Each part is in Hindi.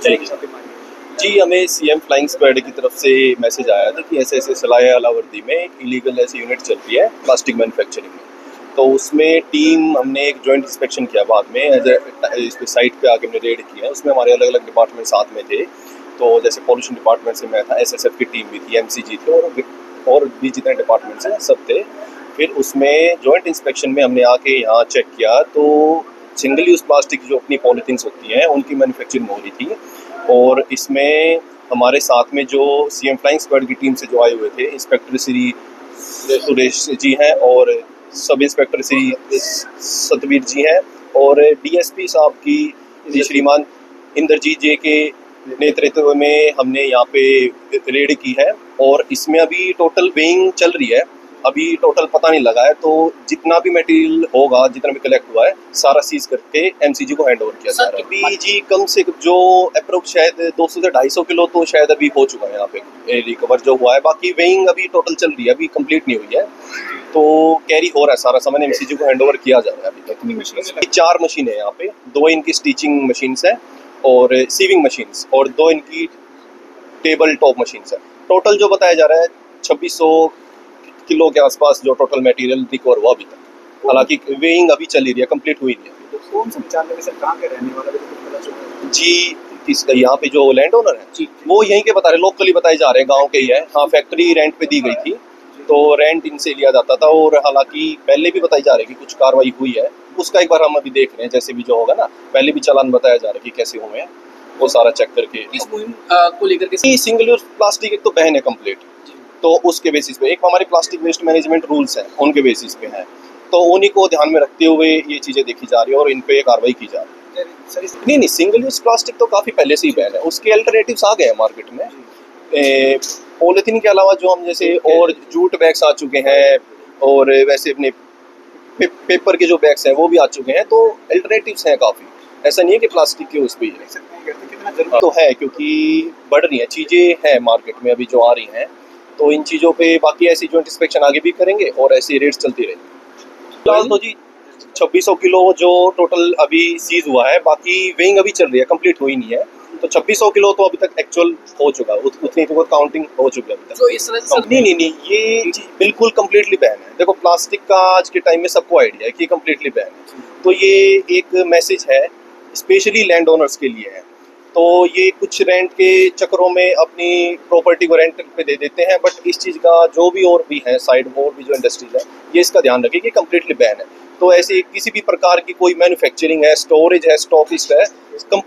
जी जी, हमें सीएम फ्लाइंग स्क्वाड की तरफ से मैसेज आया था कि ऐसे ऐसे सलाया अलावर्दी में एक इलीगल ऐसी यूनिट चल रही है प्लास्टिक मैन्युफैक्चरिंग में। तो उसमें टीम हमने एक जॉइंट इंस्पेक्शन किया बाद में इस पे साइट पे आके हमने रेड किया। उसमें हमारे अलग अलग डिपार्टमेंट साथ में थे। तो जैसे पॉल्यूशन डिपार्टमेंट से मैं था, एसएसएफ की टीम भी थी, एमसीजी थे और भी जितने डिपार्टमेंट्स हैं सब थे। फिर उसमें जॉइंट इंस्पेक्शन में हमने आके यहाँ चेक किया तो सिंगल यूज़ प्लास्टिक की जो अपनी पॉलीथीन्स होती हैं उनकी मैन्युफैक्चरिंग हो रही थी। और इसमें हमारे साथ में जो सीएम फ्लाइंग स्क्वाड की टीम से जो आए हुए थे, इंस्पेक्टर श्री सुरेश जी हैं और सब इंस्पेक्टर श्री सतवीर जी हैं और डीएसपी साहब की श्रीमान इंद्रजीत जी के नेतृत्व में हमने यहाँ पे रेड की है। और इसमें अभी टोटल वेइंग चल रही है, अभी टोटल पता नहीं लगा है। तो जितना भी मटेरियल होगा, जितना भी कलेक्ट हुआ है, सारा सीज करके एमसीजी को हैंड ओवर किया जा रहा है। अभी जी कम से कम जो अप्रोक्स शायद 200 से 250 किलो तो शायद अभी हो चुका है यहाँ पे रिकवर जो हुआ है। बाकी वेइंग अभी टोटल चल रही है, अभी कंप्लीट नहीं हुई है। तो कैरी हो रहा है सारा सामान, एमसीजी को हैंड ओवर किया जा रहा है अभी तक। 4 मशीन है यहाँ पे, 2 इनकी स्टिचिंग मशीन्स है और सीविंग मशीन्स और 2 इनकी टेबल टॉप मशीन्स है। टोटल जो बताया जा रहा है 2600 किलो के आसपास जो टोटल मटेरियल रिकवर हुआ अभी तक। हालांकि वेइंग अभी चल रही है, कंप्लीट हुई नहीं है। तो कौन सा विचार लगे सर, कहाँ के रहने वाला है जी? इस यहाँ पे जो लैंड ओनर है वो यहीं के बता रहे, लोकली बताए जा रहे हैं, गांव के ही है। हाँ, फैक्ट्री रेंट पे दी गई थी तो रेंट इनसे लिया जाता था। और हालांकि पहले भी बताई जा रही है कि कुछ कार्रवाई हुई है, उसका एक बार हम अभी देख रहे हैं। जैसे भी जो होगा ना, पहले भी चालान बताया जा रहा है कि कैसे हुए हैं, वो सारा चेक करके इस मुहिम को लेकर के सिंगल यूज प्लास्टिक एक तो बैन है कंप्लीट, तो उसके बेसिस पे एक हमारे प्लास्टिक वेस्ट मैनेजमेंट रूल्स हैं, उनके बेसिस पे है। तो उन्हीं को ध्यान में रखते हुए ये चीज़ें देखी जा रही है और इन पे कार्रवाई की जा रही है। नहीं, सिंगल यूज प्लास्टिक तो काफ़ी पहले से ही बैन है, उसके अल्टरनेटिव्स आ गए हैं मार्केट में। पॉलिथीन के अलावा जो हम जैसे और जूट बैग्स आ चुके हैं और वैसे अपने पेपर के जो बैग्स हैं वो भी आ चुके हैं। तो अल्टरनेटिव्स हैं काफ़ी, ऐसा नहीं है कि प्लास्टिक के उस पर तो है, क्योंकि बढ़ रही हैं चीज़ें हैं मार्केट में अभी जो आ रही हैं। तो इन चीज़ों पे बाकी ऐसी जॉइंट इंस्पेक्शन आगे भी करेंगे और ऐसी रेट्स चलती रहेंगी। फिलहाल तो जी 2600 किलो जो टोटल अभी सीज हुआ है, बाकी वेइंग अभी चल रही है, कंप्लीट हुई नहीं है। तो 2600 किलो तो अभी तक एक्चुअल हो चुका है, उतनी तो काउंटिंग हो चुकी है अभी तक। तो इस तरह से नहीं, ये बिल्कुल कम्प्लीटली बैन है। देखो, प्लास्टिक का आज के टाइम में सबको आइडिया है कि कम्प्लीटली बैन है। तो ये एक मैसेज है स्पेशली लैंड ओनर्स के लिए है। तो ये कुछ रेंट के चक्करों में अपनी प्रॉपर्टी को रेंट पे दे देते हैं, बट इस चीज़ का जो भी और भी है साइड में और भी जो इंडस्ट्रीज है, ये इसका ध्यान रखें कि कम्प्लीटली बैन है। तो ऐसी किसी भी प्रकार की कोई मैन्युफैक्चरिंग है, स्टोरेज है, स्टॉकिस्ट है,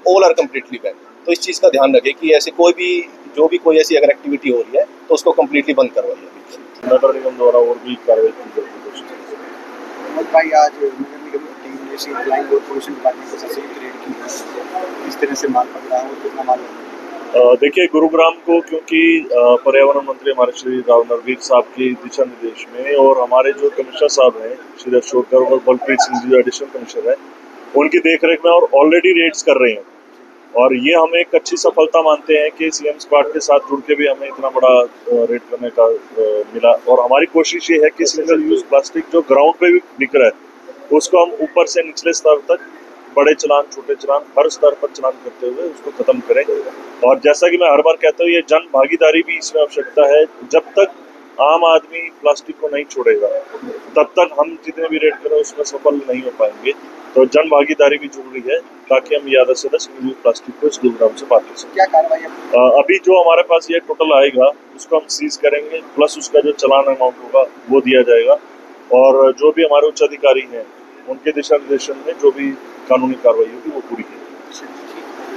ऑल आर कम्प्लीटली बैन। तो इस चीज़ का ध्यान रखें कि ऐसे कोई भी जो भी कोई ऐसी अगर एक्टिविटी हो रही है तो उसको कम्प्लीटली बंद करवाइए। नगर निगम द्वारा और भी कार्रवाई की जाती है। भाई आज नगर निगम की टीम ने सी फ्लाइंग और पॉल्यूशन डिपार्टमेंट के साथ रेड की है, इस तरह से माल पकड़ा है और कितना माल देखिए, गुरुग्राम को क्योंकि पर्यावरण मंत्री हमारे श्री राव नरवीर साहब के दिशा निर्देश में और हमारे जो कमिश्नर साहब हैं श्री अशोक और बलप्रीत सिंह जी जो एडिशनल कमिश्नर है, उनकी देखरेख में और ऑलरेडी रेड्स कर रहे हैं। और ये हमें एक अच्छी सफलता मानते हैं कि सीएम स्क्वाड के साथ जुड़ के भी हमें इतना बड़ा रेड करने का मिला। और हमारी कोशिश ये है कि सिंगल यूज प्लास्टिक जो ग्राउंड पे भी बिक रहा है उसको हम ऊपर से निचले स्तर तक बड़े चलान, छोटे चलान, हर स्तर पर चलान करते हुए उसको खत्म करें। और जैसा कि मैं हर बार कहता हूँ, ये जन भागीदारी भी इसमें आवश्यकता है। जब तक आम आदमी प्लास्टिक को नहीं छोड़ेगा तब तक हम जितने भी रेड करें उसमें सफल नहीं हो पाएंगे। तो जन भागीदारी भी जरूरी है ताकि हम ज्यादा से ज्यादा सिंगल यूज प्लास्टिक को इस गुरुग्राम से बात कर सकें। क्या कार्रवाई है? अभी जो हमारे पास ये टोटल आएगा उसको हम सीज करेंगे, प्लस उसका जो चलान अमाउंट होगा वो दिया जाएगा। और जो भी हमारे उच्च अधिकारी हैं उनके दिशा निर्देशन में जो भी कानूनी कार्रवाई होगी वो पूरी की।